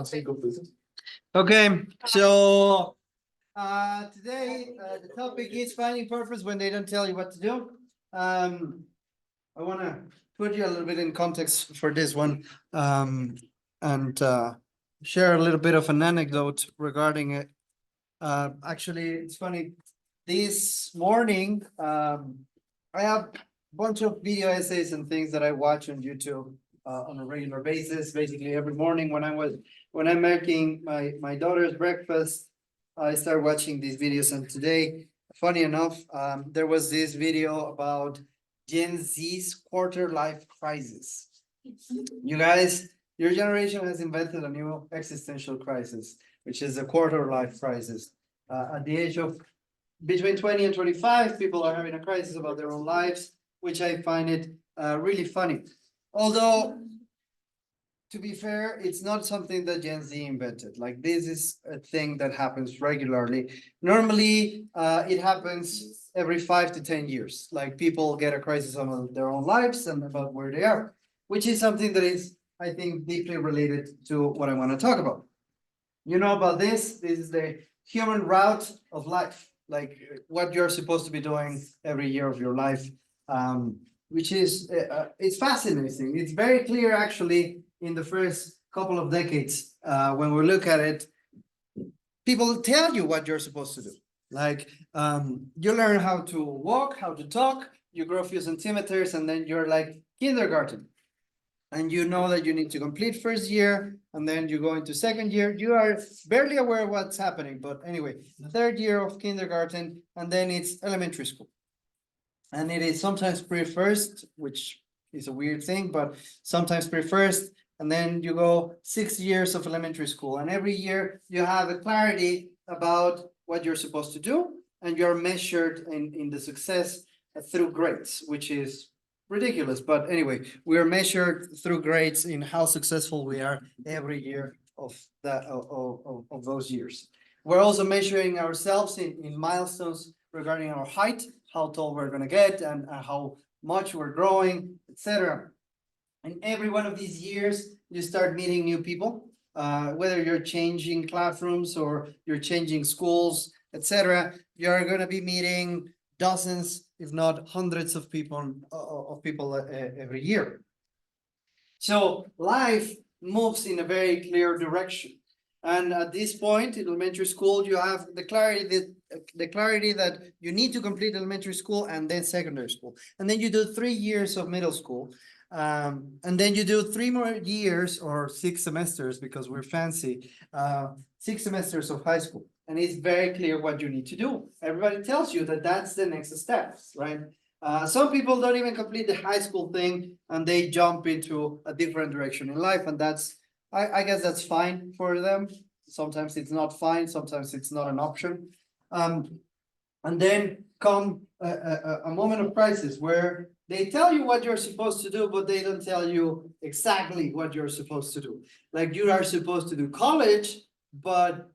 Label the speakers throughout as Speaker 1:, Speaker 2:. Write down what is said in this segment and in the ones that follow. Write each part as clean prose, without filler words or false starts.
Speaker 1: Okay, so today the topic is finding purpose when they don't tell you what to do. I want to put you a little bit in context for this one, and share a little bit of an anecdote regarding it. Actually, it's funny. This morning, I have a bunch of video essays and things that I watch on YouTube on a regular basis. Basically, every morning when I'm making my daughter's breakfast, I start watching these videos. And today, funny enough, there was this video about Gen Z's quarter life crisis. You guys, your generation has invented a new existential crisis, which is a quarter life crisis. At the age of between 20 and 25, people are having a crisis about their own lives, which I find it really funny. Although, to be fair, it's not something that Gen Z invented. Like, this is a thing that happens regularly. Normally, it happens every 5 to 10 years. Like, people get a crisis about their own lives and about where they are, which is something that is, I think, deeply related to what I want to talk about. You know about this? This is the human route of life, like what you're supposed to be doing every year of your life, which is it's fascinating. It's very clear, actually, in the first couple of decades. When we look at it, people tell you what you're supposed to do. Like, you learn how to walk, how to talk, you grow a few centimeters, and then you're like kindergarten. And you know that you need to complete first year, and then you go into second year. You are barely aware of what's happening. But anyway, the third year of kindergarten, and then it's elementary school. And it is sometimes pre-first, which is a weird thing, but sometimes pre-first. And then you go 6 years of elementary school. And every year you have a clarity about what you're supposed to do. And you're measured in the success through grades, which is ridiculous. But anyway, we are measured through grades in how successful we are every year of those years. We're also measuring ourselves in milestones regarding our height, how tall we're going to get, and how much we're growing, etc. In every one of these years, you start meeting new people, whether you're changing classrooms or you're changing schools, etc. You're going to be meeting dozens, if not hundreds of people every year. So life moves in a very clear direction. And at this point in elementary school, you have the clarity that you need to complete elementary school and then secondary school. And then you do 3 years of middle school. And then you do 3 more years or 6 semesters, because we're fancy, 6 semesters of high school. And it's very clear what you need to do. Everybody tells you that that's the next steps, right? Some people don't even complete the high school thing, and they jump into a different direction in life. And that's, I guess that's fine for them. Sometimes it's not fine. Sometimes it's not an option. And then come a moment of crisis where they tell you what you're supposed to do, but they don't tell you exactly what you're supposed to do. Like, you are supposed to do college, but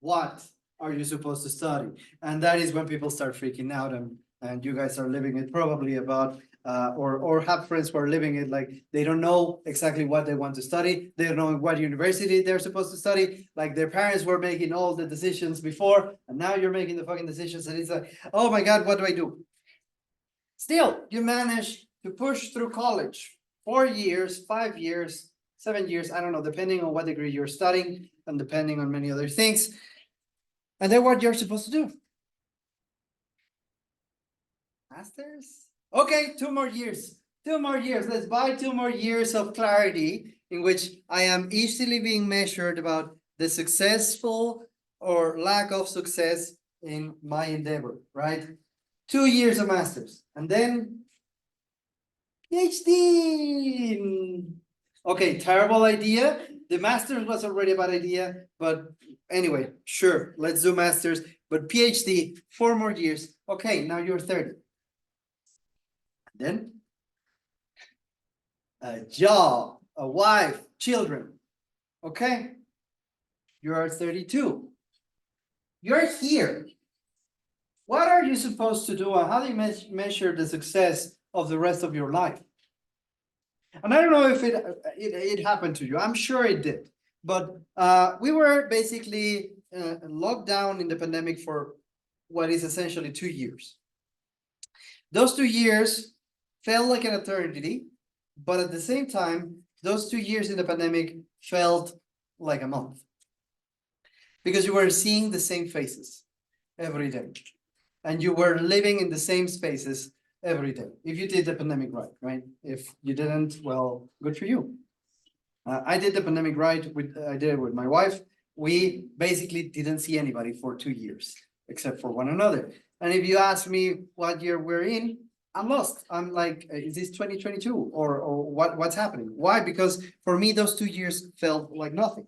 Speaker 1: what are you supposed to study? And that is when people start freaking out, and you guys are living it probably about, or have friends who are living it, like they don't know exactly what they want to study. They don't know what university they're supposed to study. Like, their parents were making all the decisions before, and now you're making the fucking decisions, and it's like, oh my God, what do I do? Still, you manage to push through college, 4 years, 5 years, 7 years, I don't know, depending on what degree you're studying and depending on many other things. And then what you're supposed to do? Masters? Okay, 2 more years. 2 more years. Let's buy 2 more years of clarity in which I am easily being measured about the successful or lack of success in my endeavor, right? 2 years of masters, and then PhD. Okay, terrible idea. The master's was already a bad idea, but anyway, sure, let's do masters, but PhD, 4 more years. Okay, now you're 30. Then a job, a wife, children. Okay, you're 32. You're here. What are you supposed to do, and how do you measure the success of the rest of your life? And I don't know if it happened to you. I'm sure it did. But we were basically locked down in the pandemic for what is essentially 2 years. Those 2 years felt like an eternity, but at the same time, those 2 years in the pandemic felt like a month because you were seeing the same faces every day and you were living in the same spaces every day. If you did the pandemic right? If you didn't, well, good for you. I did the pandemic right. I did it with my wife. We basically didn't see anybody for 2 years except for one another. And if you ask me what year we're in, I'm lost. I'm like, is this 2022 or what's happening? Why? Because for me, those 2 years felt like nothing.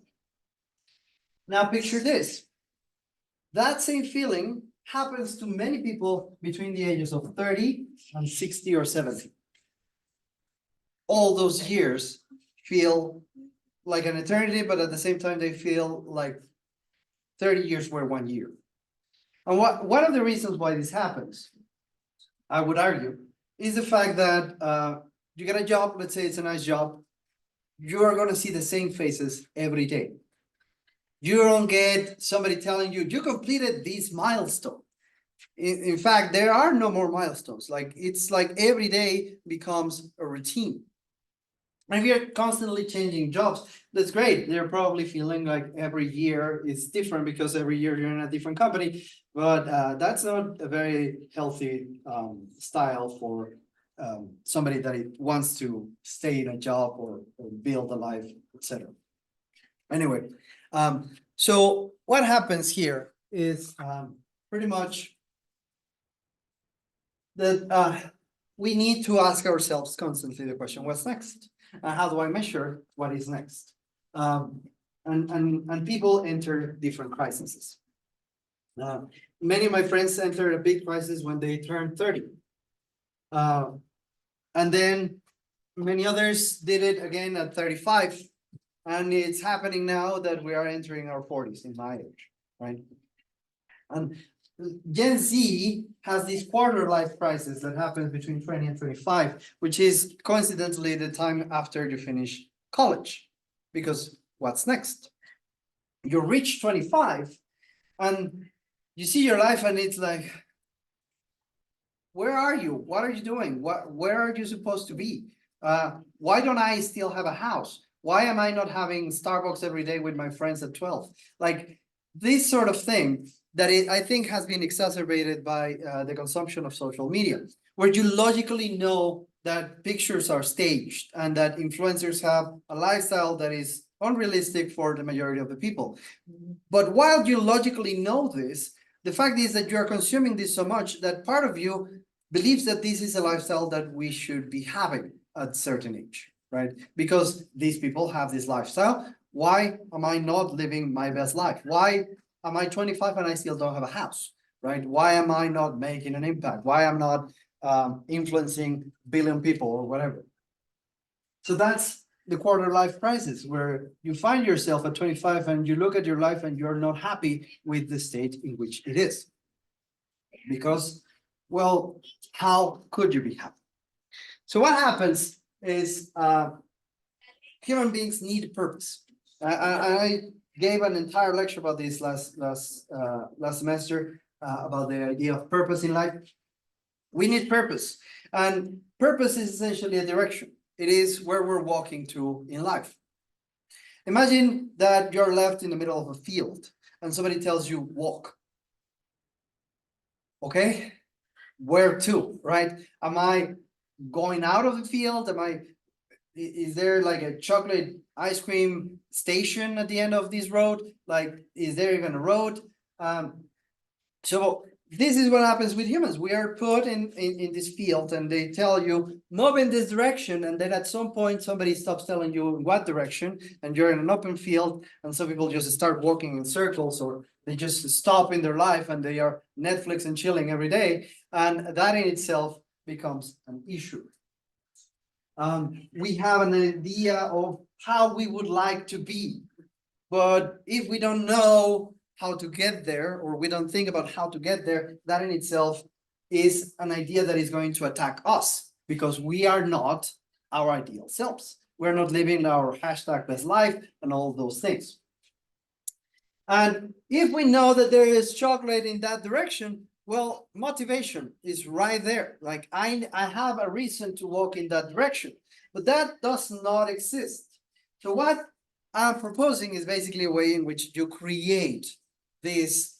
Speaker 1: Now picture this. That same feeling happens to many people between the ages of 30 and 60 or 70. All those years feel like an eternity, but at the same time, they feel like 30 years were 1 year. And one of the reasons why this happens, I would argue, is the fact that you get a job, let's say it's a nice job, you are going to see the same faces every day. You don't get somebody telling you, you completed this milestone. In fact, there are no more milestones. Like it's like every day becomes a routine. And if you're constantly changing jobs, that's great. They're probably feeling like every year is different because every year you're in a different company. But that's not a very healthy style for somebody that wants to stay in a job or build a life, etc. Anyway, so what happens here is pretty much that we need to ask ourselves constantly the question, what's next? How do I measure what is next? And people enter different crises. Many of my friends enter a big crisis when they turn 30. And then many others did it again at 35. And it's happening now that we are entering our 40s in my age, right? And Gen Z has this quarter life crisis that happens between 20 and 25, which is coincidentally the time after you finish college. Because what's next? You reach 25 and you see your life and it's like, where are you? What are you doing? Where are you supposed to be? Why don't I still have a house? Why am I not having Starbucks every day with my friends at 12? Like this sort of thing that I think has been exacerbated by the consumption of social media, where you logically know that pictures are staged and that influencers have a lifestyle that is unrealistic for the majority of the people. But while you logically know this, the fact is that you are consuming this so much that part of you believes that this is a lifestyle that we should be having at a certain age, right? Because these people have this lifestyle. Why am I not living my best life? Why am I 25 and I still don't have a house, right? Why am I not making an impact? Why am I not influencing billion people or whatever? So that's the quarter life crisis, where you find yourself at 25 and you look at your life and you're not happy with the state in which it is. Because, well, how could you be happy? So what happens is human beings need purpose. I gave an entire lecture about this last semester about the idea of purpose in life. We need purpose, and purpose is essentially a direction. It is where we're walking to in life. Imagine that you're left in the middle of a field and somebody tells you walk. Okay, where to, right? Am I going out of the field? Is there like a chocolate ice cream station at the end of this road? Like, is there even a road? So this is what happens with humans. We are put in this field and they tell you, move in this direction. And then at some point, somebody stops telling you in what direction, and you're in an open field. And some people just start walking in circles, or they just stop in their life and they are Netflix and chilling every day. And that in itself becomes an issue. We have an idea of how we would like to be, but if we don't know how to get there, or we don't think about how to get there, that in itself is an idea that is going to attack us, because we are not our ideal selves. we're not living our hashtag best life and all those things. And if we know that there is chocolate in that direction, well, motivation is right there. Like I have a reason to walk in that direction, but that does not exist. So what I'm proposing is basically a way in which you create this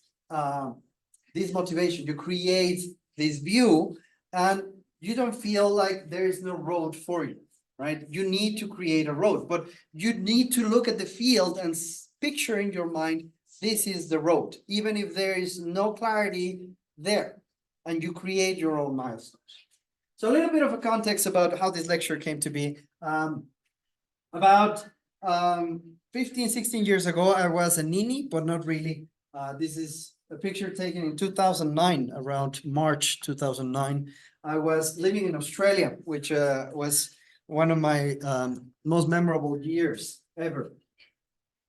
Speaker 1: this motivation, you create this view, and you don't feel like there is no road for you, right? You need to create a road, but you need to look at the field and picture in your mind, this is the road, even if there is no clarity there, and you create your own milestones. So a little bit of a context about how this lecture came to be. About 15, 16 years ago, I was a nini, but not really. This is a picture taken in 2009, around March 2009. I was living in Australia, which was one of my most memorable years ever.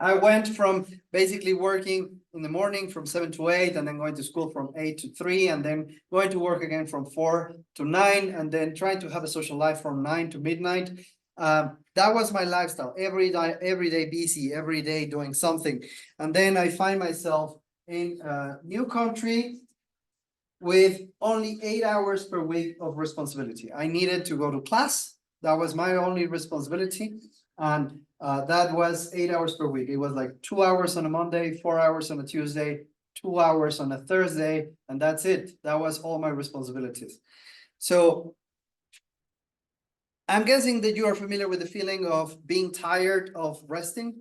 Speaker 1: I went from basically working in the morning from 7 to 8, and then going to school from 8 to 3, and then going to work again from 4 to 9, and then trying to have a social life from 9 to midnight. That was my lifestyle. Every day busy, every day doing something. And then I find myself in a new country with only 8 hours per week of responsibility. I needed to go to class. That was my only responsibility. And that was 8 hours per week. It was like 2 hours on a Monday, 4 hours on a Tuesday, 2 hours on a Thursday, and that's it. That was all my responsibilities. So I'm guessing that you are familiar with the feeling of being tired of resting.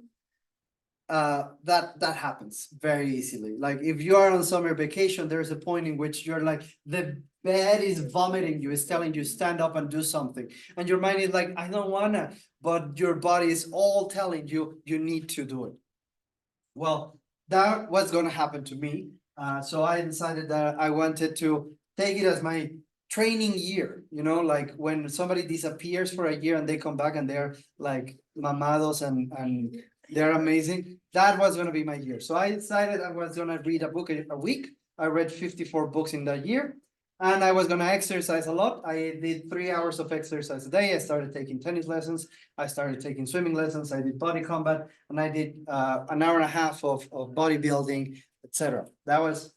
Speaker 1: That happens very easily. Like if you are on summer vacation, there's a point in which you're like, the bed is vomiting you, it's telling you stand up and do something, and your mind is like, I don't wanna, but your body is all telling you you need to do it. Well, that was going to happen to me. So I decided that I wanted to take it as my training year, like when somebody disappears for a year and they come back and they're like mamados and they're amazing. That was going to be my year. So I decided I was going to read a book a week. I read 54 books in that year, and I was going to exercise a lot. I did 3 hours of exercise a day. I started taking tennis lessons. I started taking swimming lessons. I did body combat, and I did an hour and a half of bodybuilding, etc. That was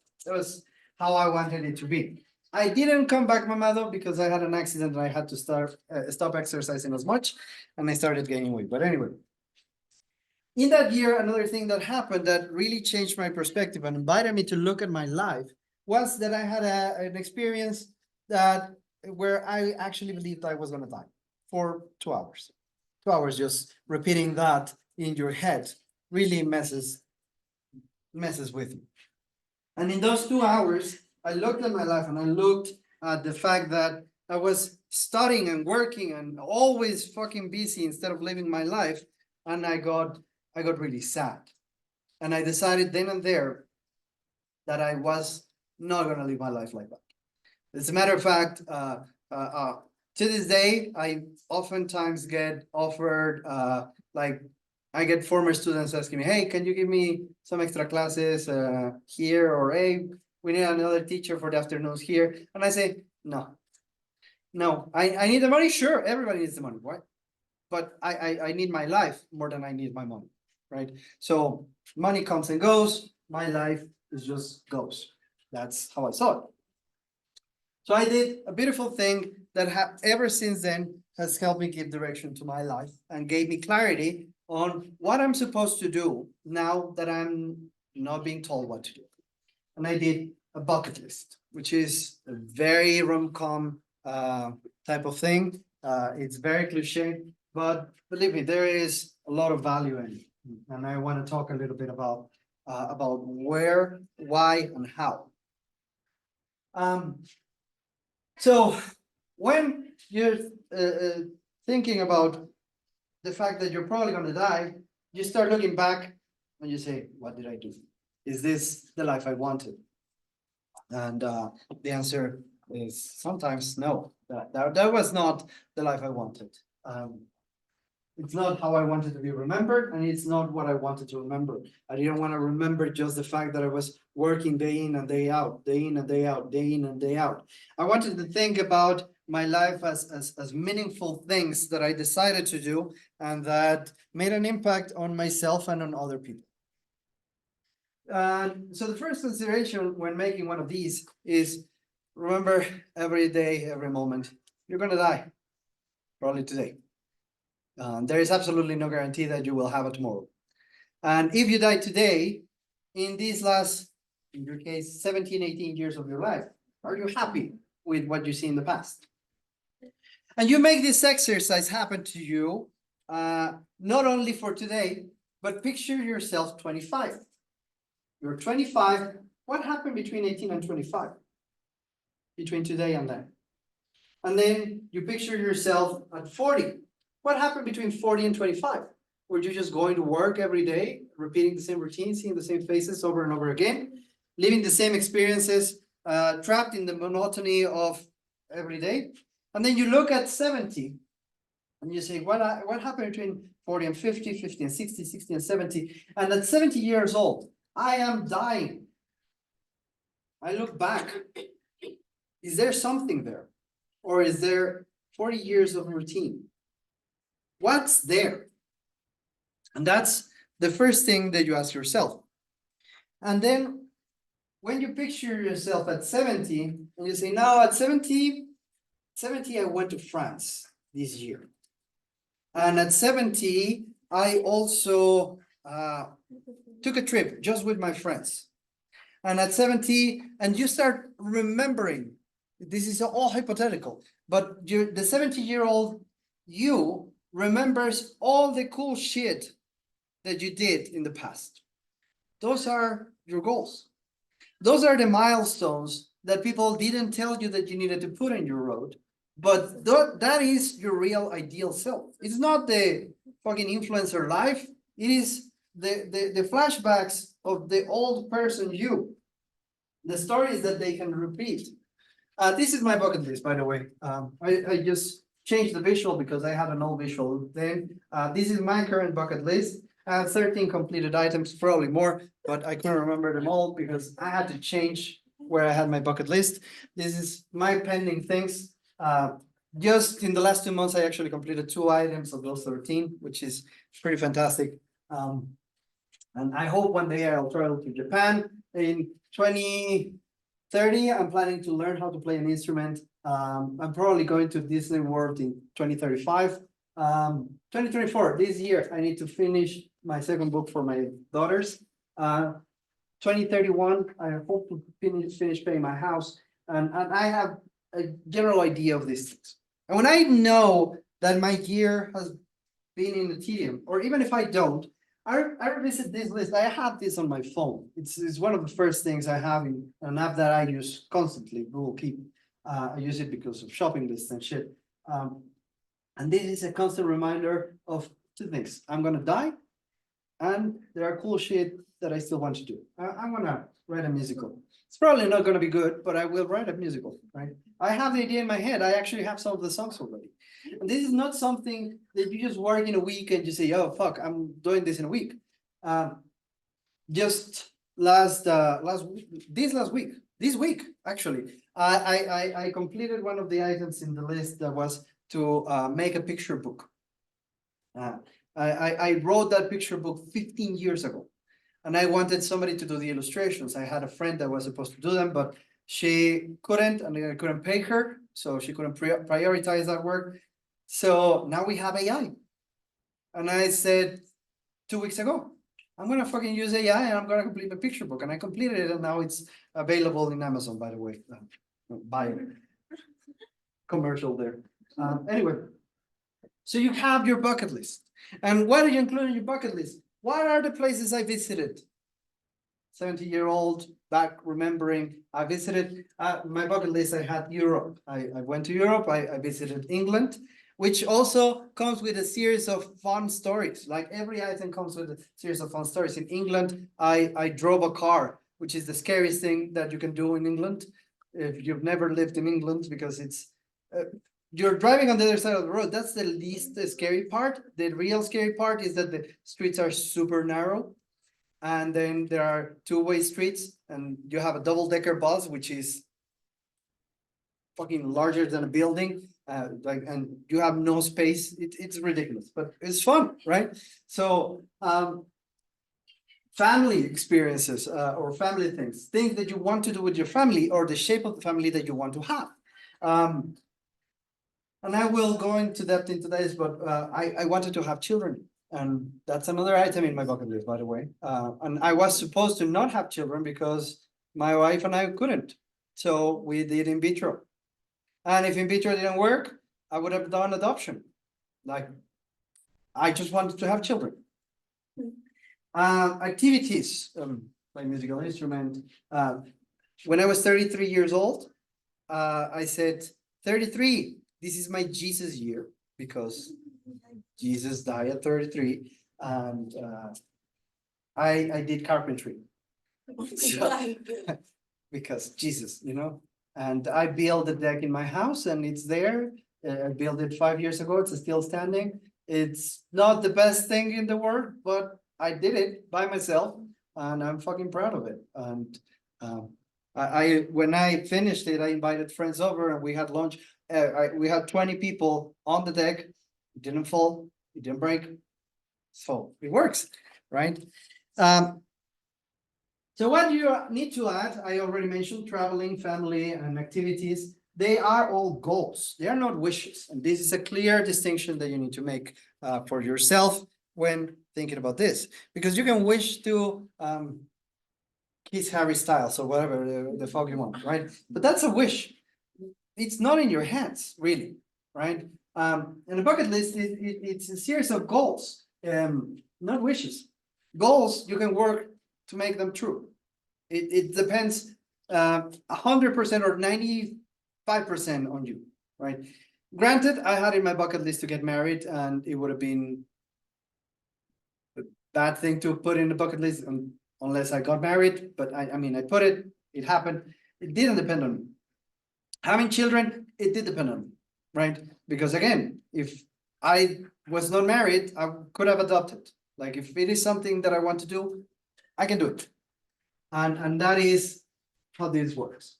Speaker 1: how I wanted it to be. I didn't come back mamado because I had an accident and I had to stop exercising as much, and I started gaining weight. But anyway, in that year, another thing that happened that really changed my perspective and invited me to look at my life was that I had an experience where I actually believed I was going to die for 2 hours. 2 hours just repeating that in your head really messes with you. And in those 2 hours, I looked at my life and I looked at the fact that I was studying and working and always fucking busy instead of living my life. And I got really sad. And I decided then and there that I was not going to live my life like that. As a matter of fact, to this day, I oftentimes get offered, like, I get former students asking me, hey, can you give me some extra classes here? Or, hey, we need another teacher for the afternoons here. And I say, no, I need the money. Sure, everybody needs the money, right? But I need my life more than I need my money, right? So money comes and goes. My life is just goes. That's how I saw it. So I did a beautiful thing that ever since then has helped me give direction to my life and gave me clarity on what I'm supposed to do now that I'm not being told what to do. And I did a bucket list, which is a very rom-com type of thing. It's very cliche, but believe me, there is a lot of value in it. And I want to talk a little bit about where, why, and how. So when you're thinking about the fact that you're probably going to die, you start looking back and you say, what did I do? Is this the life I wanted? And the answer is sometimes no. That was not the life I wanted. It's not how I wanted to be remembered, and it's not what I wanted to remember. I didn't want to remember just the fact that I was working day in and day out, day in and day out, day in and day out. I wanted to think about my life as meaningful things that I decided to do and that made an impact on myself and on other people. So the first consideration when making one of these is remember every day, every moment, you're going to die, probably today. There is absolutely no guarantee that you will have it tomorrow. And if you die today, in these last, in your case, 17, 18 years of your life, are you happy with what you see in the past? And you make this exercise happen to you, not only for today, but picture yourself 25. You're 25. What happened between 18 and 25? Between today and then. And then you picture yourself at 40. What happened between 40 and 25? Were you just going to work every day, repeating the same routine, seeing the same faces over and over again, living the same experiences, trapped in the monotony of every day? And then you look at 70 and you say, what happened between 40 and 50, 50 and 60, 60 and 70? And at 70 years old, I am dying. I look back. Is there something there? Or is there 40 years of routine? What's there? And that's the first thing that you ask yourself. And then when you picture yourself at 70, and you say, now at 70, I went to France this year. And at 70, I also took a trip just with my friends. And at 70, and you start remembering, this is all hypothetical, but the 70-year-old you remembers all the cool shit that you did in the past. Those are your goals. Those are the milestones that people didn't tell you that you needed to put in your road, but that is your real ideal self. It's not the fucking influencer life. It is the flashbacks of the old person you, the stories that they can repeat. This is my bucket list, by the way. I just changed the visual because I had an old visual then. This is my current bucket list. I have 13 completed items, probably more, but I can't remember them all because I had to change where I had my bucket list. This is my pending things. Just in the last 2 months, I actually completed 2 items of those 13, which is pretty fantastic. And I hope one day I'll travel to Japan. In 2030, I'm planning to learn how to play an instrument. I'm probably going to Disney World in 2035. 2024, this year, I need to finish my second book for my daughters. 2031, I hope to finish paying my house. And I have a general idea of these things. And when I know that my year has been in the tedium, or even if I don't, I revisit this list. I have this on my phone. It's one of the first things I have in an app that I use constantly, Google Keep. I use it because of shopping lists and shit. And this is a constant reminder of 2 things. I'm gonna die, and there are cool shit that I still want to do. I'm gonna write a musical. It's probably not gonna be good, but I will write a musical, right? I have the idea in my head. I actually have some of the songs already. And this is not something that you just work in a week and you say, oh, fuck, I'm doing this in a week. Just this week, actually, I completed one of the items in the list that was to make a picture book. I wrote that picture book 15 years ago, and I wanted somebody to do the illustrations. I had a friend that was supposed to do them, but she couldn't, and I couldn't pay her, so she couldn't prioritize that work. So now we have AI. And I said 2 weeks ago, I'm gonna fucking use AI and I'm gonna complete the picture book. And I completed it, and now it's available in Amazon, by the way. Buy it. Commercial there. Anyway, so you have your bucket list. And what do you include in your bucket list? What are the places I visited? 70-year-old back remembering, I visited my bucket list. I had Europe. I went to Europe. I visited England, which also comes with a series of fun stories. Like every item comes with a series of fun stories. In England, I drove a car, which is the scariest thing that you can do in England. If you've never lived in England, because it's you're driving on the other side of the road. That's the least scary part. The real scary part is that the streets are super narrow. And then there are 2-way streets, and you have a double-decker bus, which is fucking larger than a building, like, and you have no space. It's ridiculous, but it's fun, right? So, family experiences, or family things that you want to do with your family, or the shape of the family that you want to have. And I will go into depth into this, but I wanted to have children. And that's another item in my bucket list, by the way. And I was supposed to not have children because my wife and I couldn't. So we did in vitro. And if in vitro didn't work, I would have done adoption. Like, I just wanted to have children. Activities, play musical instrument. When I was 33 years old, I said, 33, this is my Jesus year, because Jesus died at 33, and I did carpentry. So, because Jesus, and I built a deck in my house, and it's there. I built it 5 years ago. It's still standing. It's not the best thing in the world, but I did it by myself, and I'm fucking proud of it. And when I finished it, I invited friends over, and we had lunch. We had 20 people on the deck. It didn't fall. It didn't break. So it works, right? So what you need to add, I already mentioned traveling, family, and activities. They are all goals. They are not wishes. And this is a clear distinction that you need to make for yourself when thinking about this. Because you can wish to kiss Harry Styles or whatever the fuck you want, right? But that's a wish. It's not in your hands, really, right? And a bucket list, it's a series of goals, not wishes. Goals, you can work to make them true. It depends 100% or 95% on you, right? Granted, I had in my bucket list to get married, and it would have been a bad thing to put in the bucket list unless I got married. But I mean, I put it, it happened. It didn't depend on me. Having children, it did depend on me, right? Because again, if I was not married, I could have adopted. Like, if it is something that I want to do, I can do it. And that is how this works.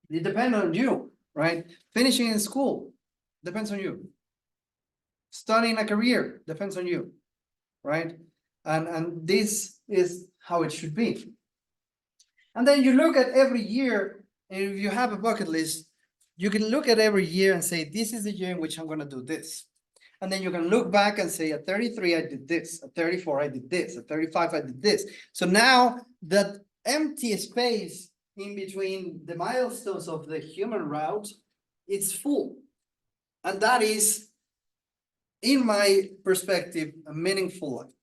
Speaker 1: It depends on you, right? Finishing in school depends on you. Starting a career depends on you, right? And this is how it should be. And then you look at every year, and if you have a bucket list, you can look at every year and say, this is the year in which I'm going to do this. And then you can look back and say, at 33, I did this. At 34, I did this. At 35, I did this. So now that empty space in between the milestones of the human route, it's full. And that is, in my perspective, a meaningful life,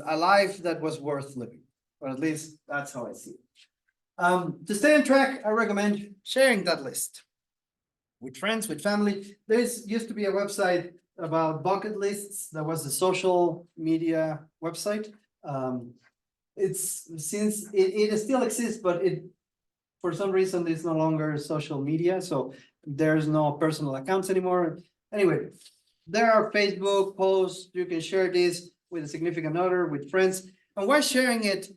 Speaker 1: a life that was worth living, or at least that's how I see it. To stay on track, I recommend sharing that list with friends, with family. There used to be a website about bucket lists. That was a social media website. It's since it still exists, but it for some reason it's no longer social media, so there's no personal accounts anymore. Anyway, there are Facebook posts. You can share this with a significant other, with friends, and why sharing it?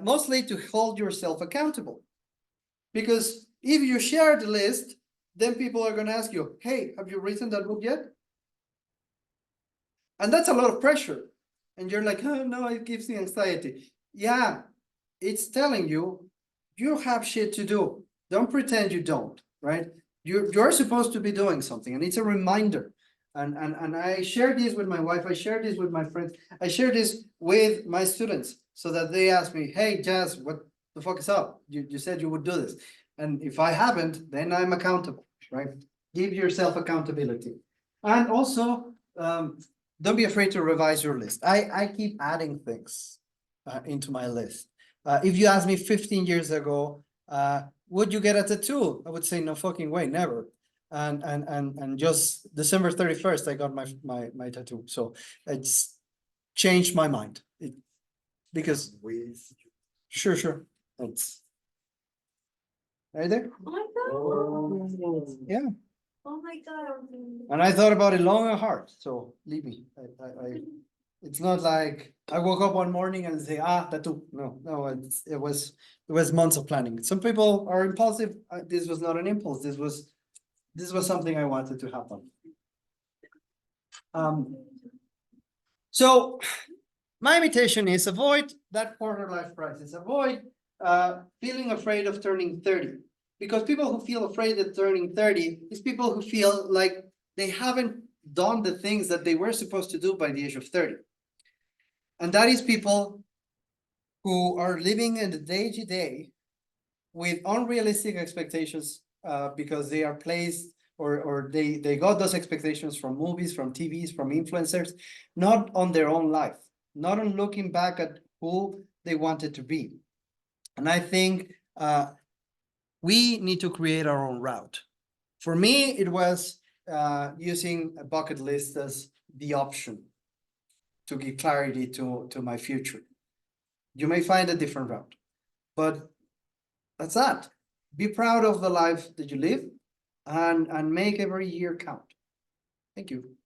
Speaker 1: Mostly to hold yourself accountable, because if you share the list, then people are going to ask you, hey, have you written that book yet? And that's a lot of pressure. And you're like, oh, no, it gives me anxiety. Yeah, it's telling you, you have shit to do. Don't pretend you don't, right? You're supposed to be doing something, and it's a reminder. And I share this with my wife. I share this with my friends. I share this with my students, so that they ask me, hey, Jazz, what the fuck is up? You said you would do this. And if I haven't, then I'm accountable, right? Give yourself accountability. And also, don't be afraid to revise your list. I keep adding things into my list. If you asked me 15 years ago, would you get a tattoo? I would say no fucking way, never. And just December 31st, I got my tattoo. So it's changed my mind. Because sure. It's right there.
Speaker 2: Oh my god.
Speaker 1: Yeah.
Speaker 2: Oh my god.
Speaker 1: And I thought about it long and hard. So leave me. It's not like I woke up one morning and say, tattoo. No, it was months of planning. Some people are impulsive. This was not an impulse. This was this was something I wanted to happen. So my invitation is avoid that quarter life crisis, avoid feeling afraid of turning 30. Because people who feel afraid of turning 30 is people who feel like they haven't done the things that they were supposed to do by the age of 30. And that is people who are living in the day-to-day with unrealistic expectations because they are placed or they got those expectations from movies, from TVs, from influencers, not on their own life, not on looking back at who they wanted to be. And I think we need to create our own route. For me, it was using a bucket list as the option to give clarity to my future. You may find a different route, but that's that. Be proud of the life that you live and make every year count. Thank you.